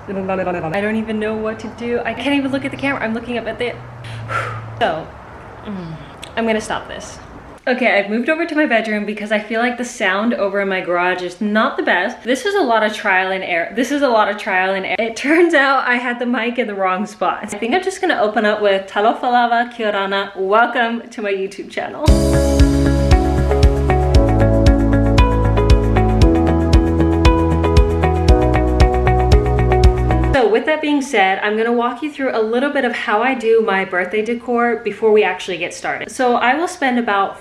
I don't even know what to do. I can't even look at the camera. I'm looking up at the... So, I'm gonna stop this. Okay, I've moved over to my bedroom because I feel like the sound over in my garage is not the best. This is a lot of trial and error. It turns out I had the mic in the wrong spot. I think I'm just gonna open up with Talofalava Kiorana. Welcome to my YouTube channel. So with that being said, I'm gonna walk you through a little bit of how I do my birthday decor before we actually get started. So I will spend about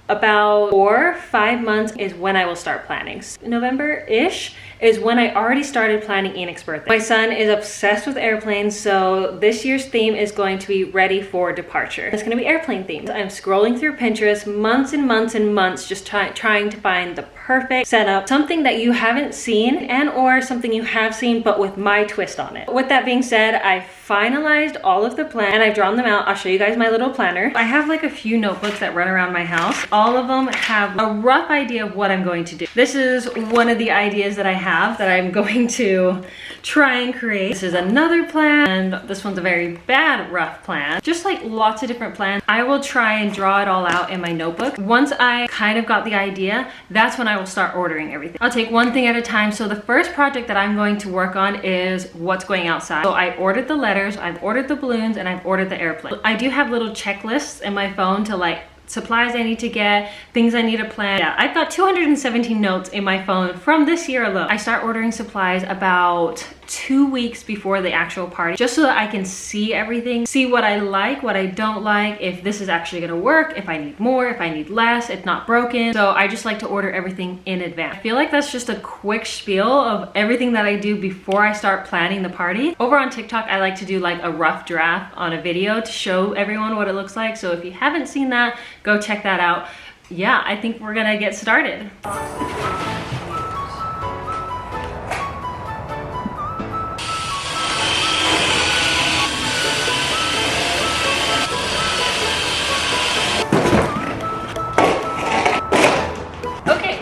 about 4 or 5 months is when I will start planning. November-ish is when I already started planning Enoch's birthday. My son is obsessed with airplanes, so this year's theme is going to be ready for departure. It's gonna be airplane themed. I'm scrolling through Pinterest months and months and months just trying to find the perfect setup, something that you haven't seen and or something you have seen but with my twist on it. With that being said, I finalized all of the plans and I've drawn them out. I'll show you guys my little planner. I have like a few notebooks that run around my house. All of them have a rough idea of what I'm going to do. This is one of the ideas that I have that I'm going to try and create. This is another plan, and this one's a very bad rough plan. Just like lots of different plans. I will try and draw it all out in my notebook. Once I kind of got the idea, that's when I will start ordering everything. I'll take one thing at a time. So the first project that I'm going to work on is what's going outside. So I ordered the letters, I've ordered the balloons, and I've ordered the airplane. I do have little checklists in my phone to like supplies I need to get, things I need to plan. Yeah, I've got 217 notes in my phone from this year alone. I start ordering supplies about 2 weeks before the actual party, just so that I can see everything, see what I like, what I don't like, if this is actually gonna work, if I need more, if I need less, if not broken. So I just like to order everything in advance. I feel like that's just a quick spiel of everything that I do before I start planning the party. Over on TikTok, I like to do like a rough draft on a video to show everyone what it looks like. So if you haven't seen that, go check that out. Yeah, I think we're gonna get started.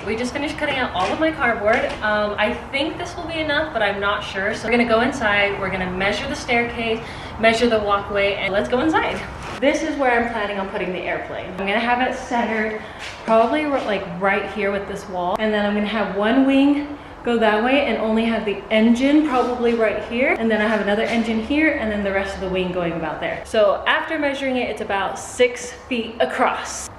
We just finished cutting out all of my cardboard. I think this will be enough, but I'm not sure. So we're gonna go inside, we're gonna measure the staircase, measure the walkway, and let's go inside. This is where I'm planning on putting the airplane. I'm gonna have it centered, probably like right here with this wall. And then I'm gonna have one wing go that way and only have the engine probably right here. And then I have another engine here and then the rest of the wing going about there. So after measuring it, it's about 6 feet across.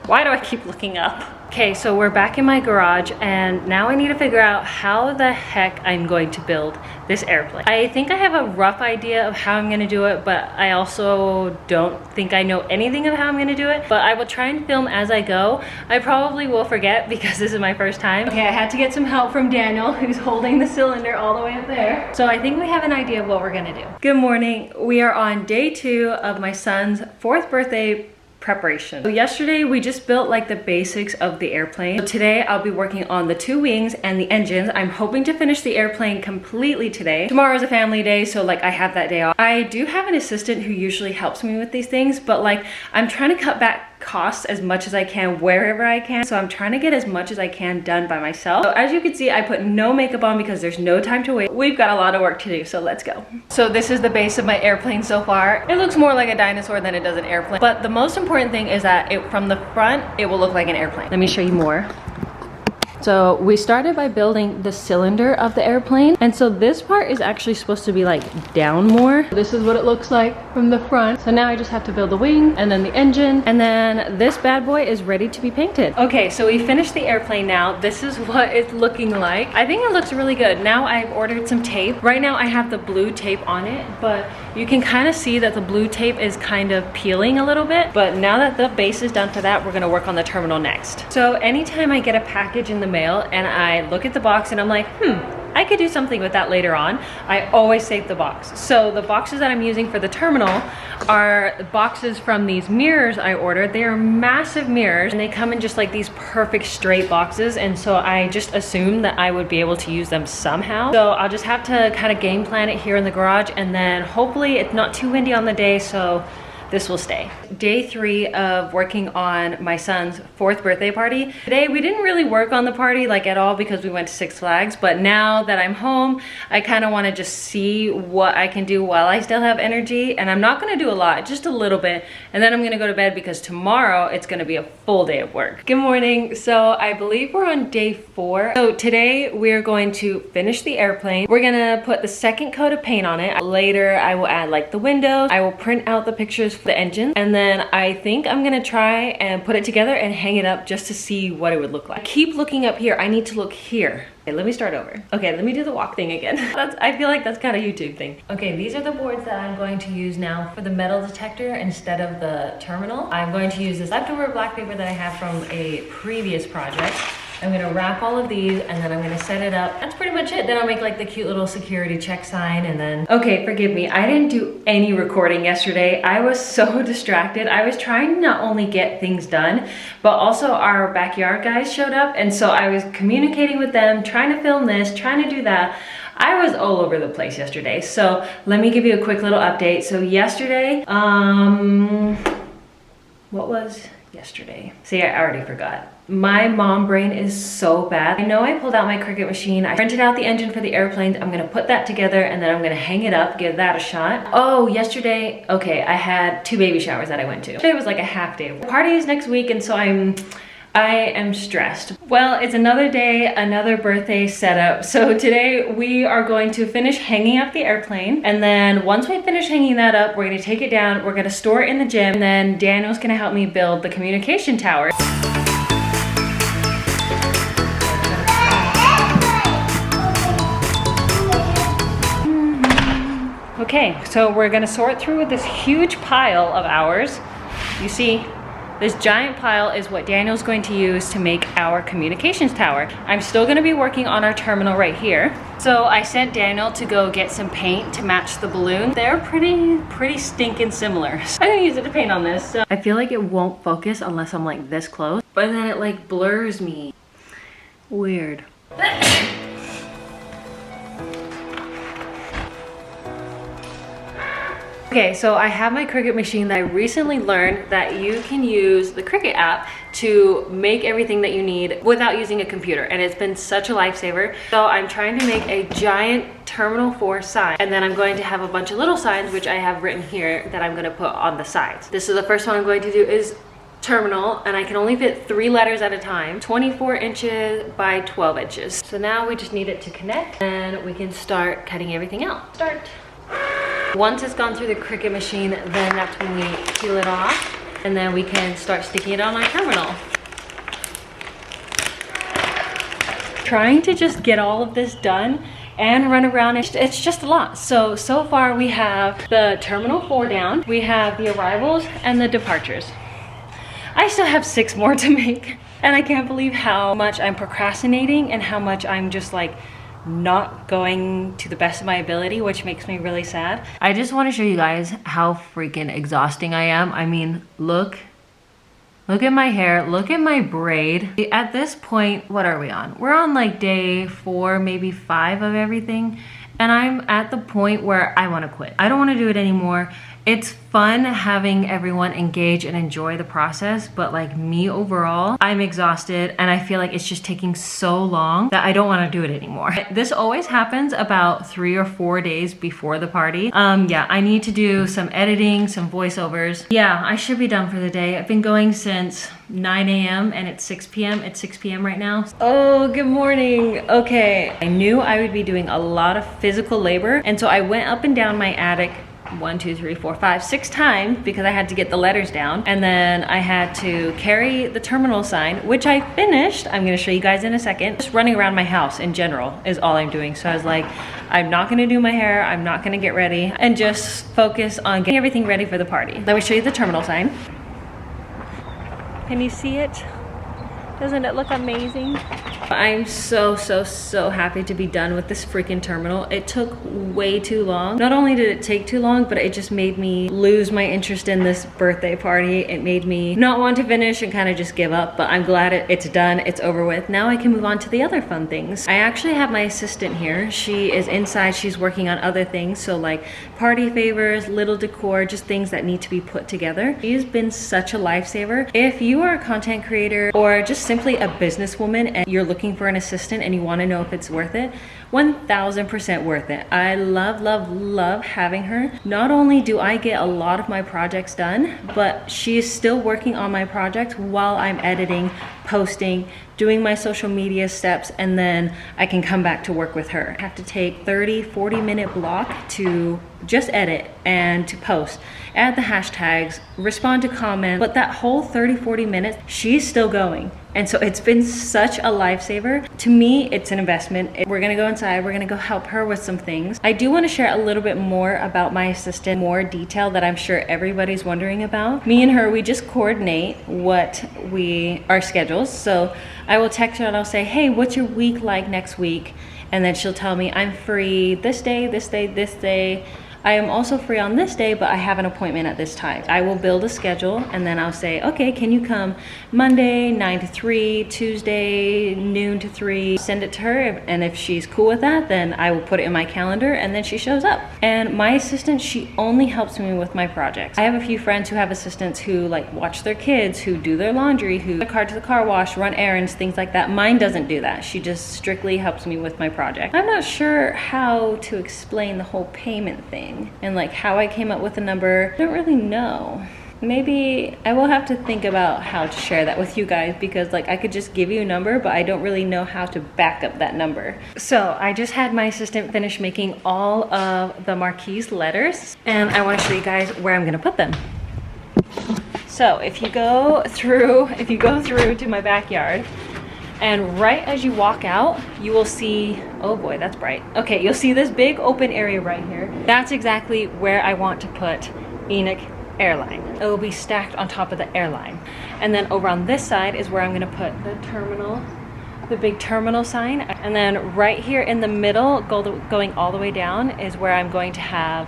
Why do I keep looking up? Okay, so we're back in my garage and now I need to figure out how the heck I'm going to build this airplane. I think I have a rough idea of how I'm gonna do it, but I also don't think I know anything of how I'm gonna do it, but I will try and film as I go. I probably will forget because this is my first time. Okay, I had to get some help from Daniel, who's holding the cylinder all the way up there. So I think we have an idea of what we're gonna do. Good morning. We are on day 2 of my son's 4th birthday preparation. So yesterday we just built like the basics of the airplane. So today I'll be working on the 2 wings and the engines. I'm hoping to finish the airplane completely today. Tomorrow is a family day, so like I have that day off. I do have an assistant who usually helps me with these things, but like I'm trying to cut back costs as much as I can wherever I can. So I'm trying to get as much as I can done by myself. So as you can see, I put no makeup on because there's no time to wait. We've got a lot of work to do, so let's go. So this is the base of my airplane so far. It looks more like a dinosaur than it does an airplane. But the most important thing is that from the front, it will look like an airplane. Let me show you more. So we started by building the cylinder of the airplane. And so this part is actually supposed to be like down more. This is what it looks like from the front. So now I just have to build the wing and then the engine. And then this bad boy is ready to be painted. Okay, so we finished the airplane now. This is what it's looking like. I think it looks really good. Now I've ordered some tape. Right now I have the blue tape on it, but you can kind of see that the blue tape is kind of peeling a little bit. But now that the base is done for that, we're gonna work on the terminal next. So anytime I get a package in the mail and I look at the box and I'm like, I could do something with that later on, I always save the box. So the boxes that I'm using for the terminal are boxes from these mirrors I ordered. They are massive mirrors and they come in just like these perfect straight boxes, and so I just assumed that I would be able to use them somehow. So I'll just have to kind of game plan it here in the garage, and then hopefully it's not too windy on the day, so this will stay. Day 3 of working on my son's 4th birthday party. Today we didn't really work on the party like at all because we went to Six Flags, but now that I'm home, I kind of want to just see what I can do while I still have energy, and I'm not going to do a lot, just a little bit, and then I'm going to go to bed because tomorrow it's going to be a full day of work. Good morning. So I believe we're on day 4. So today we're going to finish the airplane. We're going to put the second coat of paint on it. Later I will add like the windows. I will print out the pictures for the engine, and then I think I'm going to try and put it together and hang it up just to see what it would look like. I keep looking up here. I need to look here. Okay, let me start over. Okay, let me do the walk thing again. I feel like that's kind of a YouTube thing. Okay, these are the boards that I'm going to use now for the metal detector instead of the terminal. I'm going to use this leftover black paper that I have from a previous project. I'm gonna wrap all of these and then I'm gonna set it up. That's pretty much it. Then I'll make like the cute little security check sign and then... Okay, forgive me. I didn't do any recording yesterday. I was so distracted. I was trying to not only get things done, but also our backyard guys showed up. And so I was communicating with them, trying to film this, trying to do that. I was all over the place yesterday. So let me give you a quick little update. So yesterday, what was yesterday? See, I already forgot. My mom brain is so bad. I know I pulled out my Cricut machine. I printed out the engine for the airplanes. I'm gonna put that together and then I'm gonna hang it up, give that a shot. Oh, yesterday, okay, I had 2 baby showers that I went to. Today was like a half day. The party is next week and so I am stressed. Well, it's another day, another birthday setup. So today we are going to finish hanging up the airplane. And then once we finish hanging that up, we're gonna take it down, we're gonna store it in the gym, and then Daniel's gonna help me build the communication tower. Okay, so we're gonna sort through this huge pile of ours. You see, this giant pile is what Daniel's going to use to make our communications tower. I'm still gonna be working on our terminal right here. So I sent Daniel to go get some paint to match the balloon. They're pretty stinking similar. I'm gonna use it to paint on this. So I feel like it won't focus unless I'm like this close, but then it like blurs me. Weird. Okay, so I have my Cricut machine that I recently learned that you can use the Cricut app to make everything that you need without using a computer, and it's been such a lifesaver. So I'm trying to make a giant Terminal 4 sign, and then I'm going to have a bunch of little signs, which I have written here, that I'm gonna put on the sides. This is the first one I'm going to do is terminal, and I can only fit 3 letters at a time, 24 inches by 12 inches. So now we just need it to connect, and we can start cutting everything out. Start. Once it's gone through the Cricut machine, then that's when we peel it off, and then we can start sticking it on our terminal. Trying to just get all of this done and run around, it's just a lot. So far we have the Terminal 4 down, we have the arrivals and the departures. I still have 6 more to make, and I can't believe how much I'm procrastinating and how much I'm just like not going to the best of my ability, which makes me really sad. I just want to show you guys how freaking exhausting I am. I mean, look at my hair, look at my braid. At this point, what are we on? We're on like day 4, maybe 5 of everything, and I'm at the point where I want to quit. I don't want to do it anymore. It's fun having everyone engage and enjoy the process, but like me overall, I'm exhausted and I feel like it's just taking so long that I don't want to do it anymore. This always happens about 3 or 4 days before the party. Yeah, I need to do some editing, some voiceovers. Yeah, I should be done for the day. I've been going since 9 a.m. and it's 6 p.m. It's 6 p.m. right now. Oh, good morning. Okay, I knew I would be doing a lot of physical labor, and so I went up and down my attic 1, 2, 3, 4, 5, 6 times because I had to get the letters down, and then I had to carry the terminal sign, which I finished. I'm gonna show you guys in a second. Just running around my house in general is all I'm doing. So I was like, I'm not gonna do my hair, I'm not gonna get ready, and just focus on getting everything ready for the party. Let me show you the terminal sign. Can you see it? Doesn't it look amazing? I'm so happy to be done with this freaking terminal. It took way too long. Not only did it take too long, but it just made me lose my interest in this birthday party. It made me not want to finish and kind of just give up, but I'm glad it's done, it's over with. Now I can move on to the other fun things. I actually have my assistant here. She is inside, she's working on other things. So like party favors, little decor, just things that need to be put together. She's been such a lifesaver. If you are a content creator or just simply a businesswoman and you're looking for an assistant and you want to know if it's worth it, 1000% worth it. I love having her. Not only do I get a lot of my projects done, but she is still working on my projects while I'm editing, posting, doing my social media steps, and then I can come back to work with her. I have to take 30-40 minute block to just edit and to post, add the hashtags, respond to comments, but that whole 30-40 minutes, she's still going. And so it's been such a lifesaver. To me, it's an investment. We're gonna go inside, we're gonna go help her with some things. I do wanna share a little bit more about my assistant, more detail that I'm sure everybody's wondering about. Me and her, we just coordinate our schedules. So I will text her and I'll say, hey, what's your week like next week? And then she'll tell me, I'm free this day, this day, this day. I am also free on this day, but I have an appointment at this time. I will build a schedule and then I'll say, okay, can you come Monday 9 to 3, Tuesday noon to 3, send it to her. And if she's cool with that, then I will put it in my calendar and then she shows up. And my assistant, she only helps me with my projects. I have a few friends who have assistants who like watch their kids, who do their laundry, who take a car to the car wash, run errands, things like that. Mine doesn't do that. She just strictly helps me with my project. I'm not sure how to explain the whole payment thing and like how I came up with the number. I don't really know. Maybe I will have to think about how to share that with you guys, because like I could just give you a number, but I don't really know how to back up that number. So I just had my assistant finish making all of the marquise letters, and I want to show you guys where I'm gonna put them. So if you go through to my backyard, and right as you walk out, you will see, oh boy, that's bright. Okay, you'll see this big open area right here. That's exactly where I want to put Enoch airline. It will be stacked on top of the airline. And then over on this side is where I'm gonna put the terminal, the big terminal sign. And then right here in the middle, going all the way down, is where I'm going to have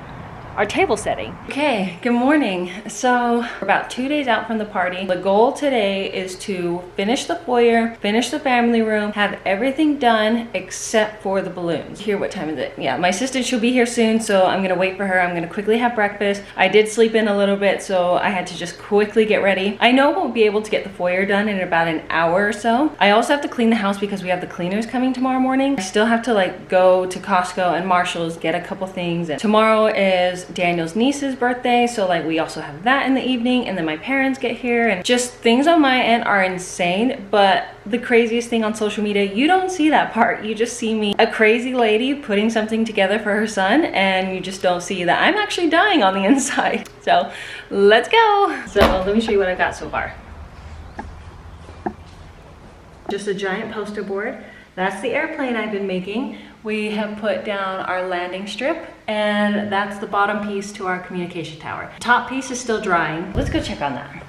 our table setting. Okay, good morning. So we're about 2 days out from the party. The goal today is to finish the foyer, finish the family room, have everything done except for the balloons. Here, what time is it? Yeah, my assistant, she'll be here soon, so I'm gonna wait for her. I'm gonna quickly have breakfast. I did sleep in a little bit, so I had to just quickly get ready. I know we'll be able to get the foyer done in about an hour or so. I also have to clean the house because we have the cleaners coming tomorrow morning. I still have to like go to Costco and Marshall's, get a couple things. And tomorrow is Daniel's niece's birthday, so like we also have that in the evening, and then my parents get here, and just things on my end are insane. But the craziest thing on social media, you don't see that part. You just see me, a crazy lady putting something together for her son, and you just don't see that I'm actually dying on the inside. So let's go. So let me show you what I've got so far. Just a giant poster board. That's the airplane I've been making. We have put down our landing strip, and that's the bottom piece to our communication tower. Top piece is still drying. Let's go check on that.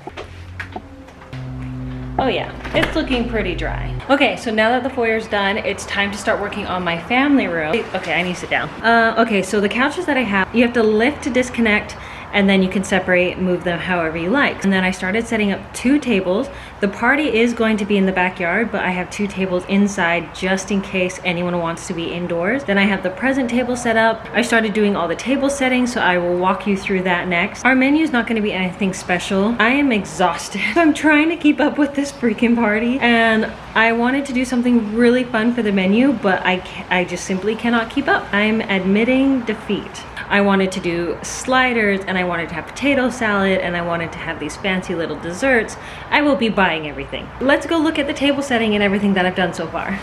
Oh yeah, it's looking pretty dry. Okay, so now that the foyer's done, it's time to start working on my family room. Okay, I need to sit down. Okay, so the couches that I have, you have to lift to disconnect, and then you can separate, move them however you like. And then I started setting up 2 tables. The party is going to be in the backyard, but I have 2 tables inside just in case anyone wants to be indoors. Then I have the present table set up. I started doing all the table settings, so I will walk you through that next. Our menu is not going to be anything special. I am exhausted. I'm trying to keep up with this freaking party, and I wanted to do something really fun for the menu, but I just simply cannot keep up. I'm admitting defeat. I wanted to do sliders, and I wanted to have potato salad, and I wanted to have these fancy little desserts. I will be buying everything. Let's go look at the table setting and everything that I've done so far.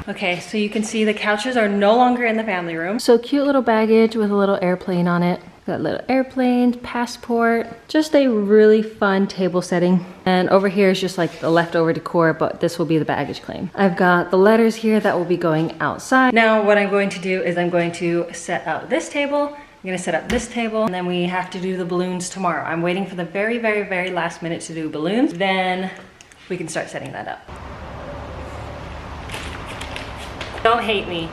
Okay, so you can see the couches are no longer in the family room. So cute little baggage with a little airplane on it. Got little airplanes, passport, just a really fun table setting. And over here is just like the leftover decor, but this will be the baggage claim. I've got the letters here that will be going outside. Now what I'm going to do is I'm going to set up this table. I'm gonna set up this table, and then we have to do the balloons tomorrow. I'm waiting for the very last minute to do balloons. Then we can start setting that up. Don't hate me.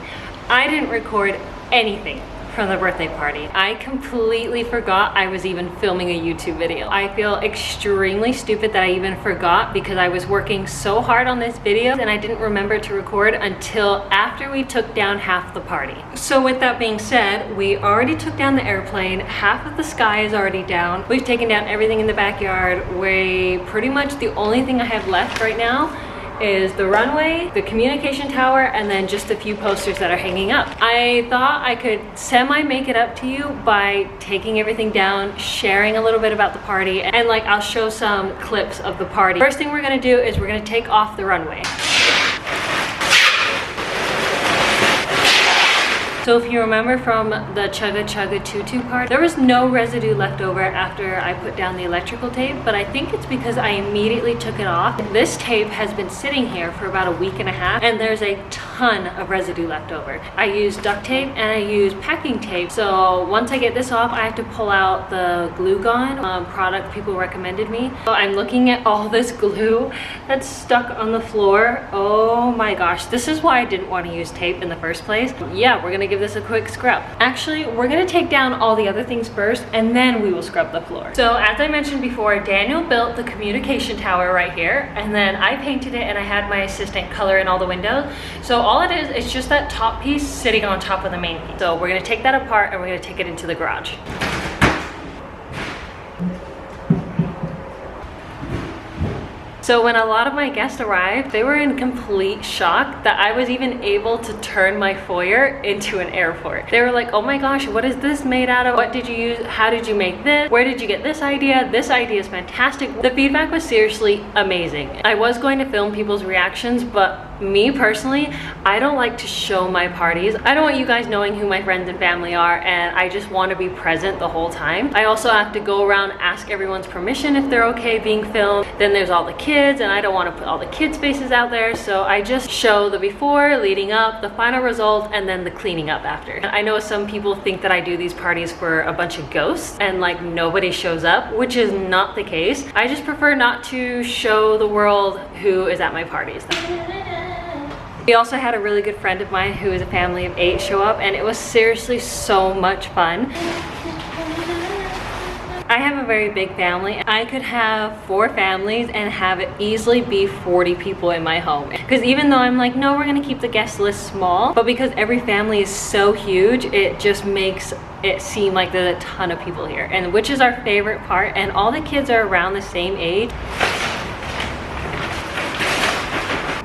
I didn't record anything from the birthday party. I completely forgot I was even filming a YouTube video. I feel extremely stupid that I even forgot because I was working so hard on this video and I didn't remember to record until after we took down half the party. So with that being said, we already took down the airplane. Half of the sky is already down. We've taken down everything in the backyard. Pretty much the only thing I have left right now is the runway, the communication tower, and then just a few posters that are hanging up. I thought I could semi-make it up to you by taking everything down, sharing a little bit about the party, and like I'll show some clips of the party. First thing we're gonna do is we're gonna take off the runway. So if you remember from the Chugga Chugga Tutu part, there was no residue left over after I put down the electrical tape, but I think it's because I immediately took it off. This tape has been sitting here for about a week and a half, and there's a ton of residue left over. I use duct tape and I use packing tape. So once I get this off, I have to pull out the glue gun product people recommended me. So I'm looking at all this glue that's stuck on the floor. Oh my gosh, this is why I didn't want to use tape in the first place. Yeah, we're gonna give this a quick scrub. Actually, we're gonna take down all the other things first and then we will scrub the floor. So as I mentioned before, Daniel built the communication tower right here, and then I painted it and I had my assistant color in all the windows. So all it is, it's just that top piece sitting on top of the main piece. So we're gonna take that apart and we're gonna take it into the garage. So when a lot of my guests arrived, they were in complete shock that I was even able to turn my foyer into an airport. They were like, oh my gosh, what is this made out of? What did you use? How did you make this? Where did you get this idea? This idea is fantastic. The feedback was seriously amazing. I was going to film people's reactions, but me personally, I don't like to show my parties. I don't want you guys knowing who my friends and family are, and I just want to be present the whole time. I also have to go around, ask everyone's permission if they're okay being filmed. Then there's all the kids, and I don't want to put all the kids' faces out there, so I just show the before, leading up, the final result, and then the cleaning up after. I know some people think that I do these parties for a bunch of ghosts and like nobody shows up, which is not the case. I just prefer not to show the world who is at my parties. We also had a really good friend of mine who is a family of 8 show up, and it was seriously so much fun. I have a very big family. I could have 4 families and have it easily be 40 people in my home. Because even though I'm like, no, we're gonna keep the guest list small, but because every family is so huge, it just makes it seem like there's a ton of people here, and which is our favorite part, and all the kids are around the same age.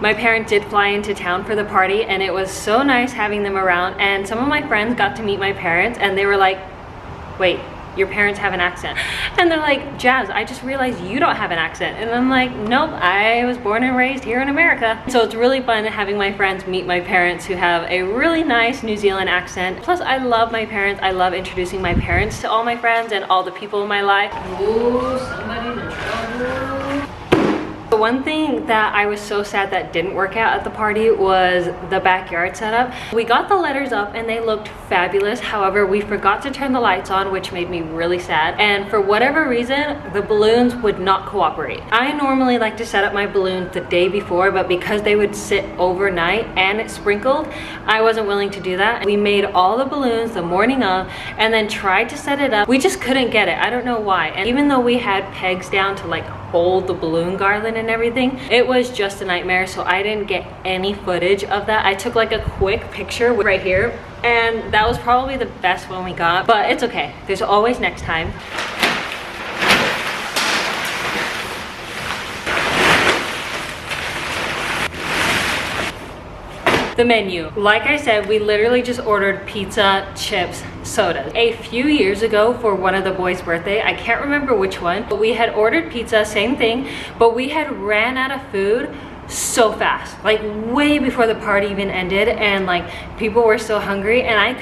My parents did fly into town for the party, and it was so nice having them around, and some of my friends got to meet my parents and they were like, wait, your parents have an accent? And they're like, Jazz, I just realized you don't have an accent. And I'm like, nope, I was born and raised here in America. So it's really fun having my friends meet my parents who have a really nice New Zealand accent. Plus I love my parents. I love introducing my parents to all my friends and all the people in my life. Ooh, somebody's in trouble. The one thing that I was so sad that didn't work out at the party was the backyard setup. We got the letters up and they looked fabulous. However, we forgot to turn the lights on, which made me really sad. And for whatever reason, the balloons would not cooperate. I normally like to set up my balloons the day before, but because they would sit overnight and it sprinkled, I wasn't willing to do that. We made all the balloons the morning of and then tried to set it up. We just couldn't get it. I don't know why. And even though we had pegs down to like hold the balloon garland and everything, it was just a nightmare. So I didn't get any footage of that. I took like a quick picture right here, and that was probably the best one we got, but it's okay. There's always next time. The menu. Like I said, we literally just ordered pizza, chips, sodas. A few years ago for one of the boys' birthday, I can't remember which one, but we had ordered pizza, same thing, but we had ran out of food so fast, like way before the party even ended, and like people were so hungry, and I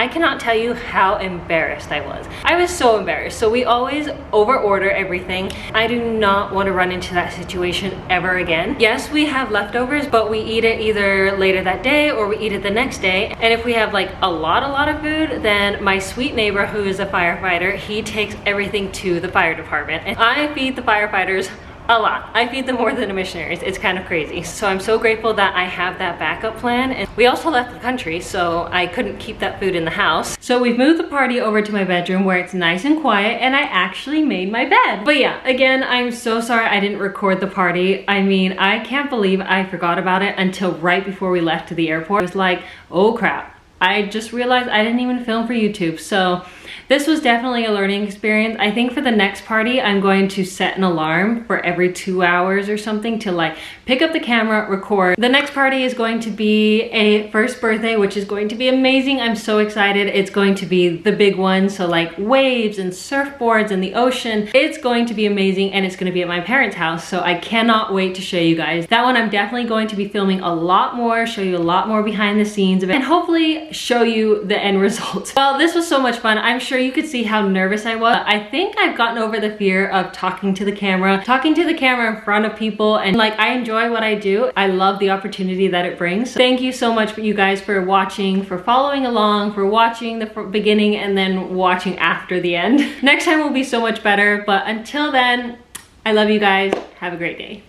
cannot tell you how embarrassed I was. I was so embarrassed. So we always over order everything. I do not want to run into that situation ever again. Yes, we have leftovers, but we eat it either later that day or we eat it the next day. And if we have like a lot of food, then my sweet neighbor who is a firefighter, he takes everything to the fire department, and I feed the firefighters A lot. I feed them more than the missionaries. It's kind of crazy. So I'm so grateful that I have that backup plan. And we also left the country, so I couldn't keep that food in the house. So we've moved the party over to my bedroom where it's nice and quiet, and I actually made my bed. But yeah, again, I'm so sorry I didn't record the party. I mean, I can't believe I forgot about it until right before we left to the airport. I was like, oh crap. I just realized I didn't even film for YouTube. So this was definitely a learning experience. I think for the next party, I'm going to set an alarm for every 2 hours or something to like pick up the camera, record. The next party is going to be a first birthday, which is going to be amazing. I'm so excited. It's going to be the big one. So like waves and surfboards and the ocean. It's going to be amazing, and it's going to be at my parents' house. So I cannot wait to show you guys. That one I'm definitely going to be filming a lot more, show you a lot more behind the scenes of it, and hopefully show you the end result. Well, this was so much fun. I'm sure you could see how nervous I was. I think I've gotten over the fear of talking to the camera in front of people, and like I enjoy what I do. I love the opportunity that it brings. So thank you so much for you guys for watching, for following along, for watching the beginning and then watching after the end. Next time will be so much better, but until then, I love you guys. Have a great day.